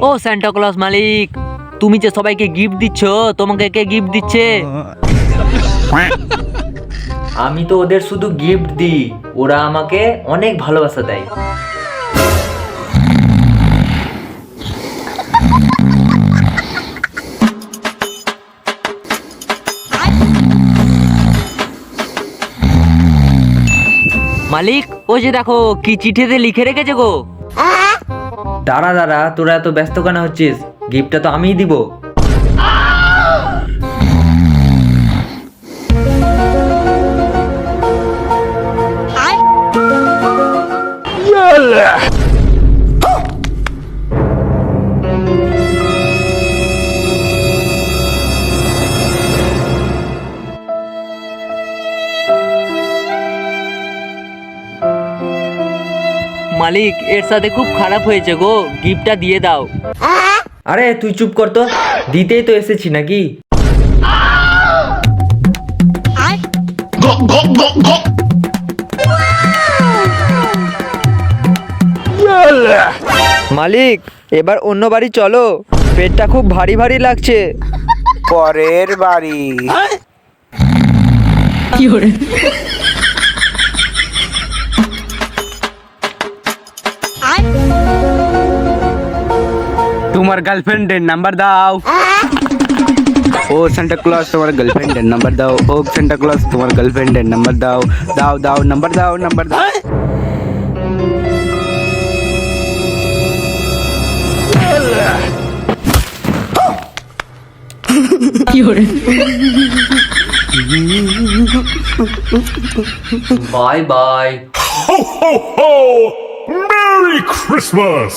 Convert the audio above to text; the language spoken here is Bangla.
ও সান্টা ক্লজ মালিক, তুমি যে সবাইকে গিফট দিচ্ছ, তোমাকে কে গিফট দিচ্ছে? আমি তো ওদের শুধু গিফট দিই, ওরা আমাকে অনেক ভালোবাসা দেয়। মালিক, ও যে দেখো কি চিঠিতে লিখে রেখেছে গো। দাঁড়া দাঁড়া, তোরা এত ব্যস্ত কেন হচ্ছিস? গিফটটা তো আমিই দিব। মালিক, এর সাথে খুব খারাপ হয়েছে গো, গিফটটা দিয়ে দাও। আরে তুই চুপ কর তো, দিতেই তো এসেছি নাকি। মালিক, এবার অন্য বাড়ি চলো, পেটটা খুব ভারী ভারী লাগছে। পরের বাড়ি। তোমার গার্লফ্রেন্ডের নাম্বার দাও। ও সান্টা ক্লজ, তোমার গার্লফ্রেন্ডের নাম্বার দাও। ও সান্টা ক্লজ, তোমার গার্লফ্রেন্ডের নাম্বার দাও। দাও দাও, নাম্বার দাও, নাম্বার দাও। Bye bye. Ho, ho, ho! Merry Christmas!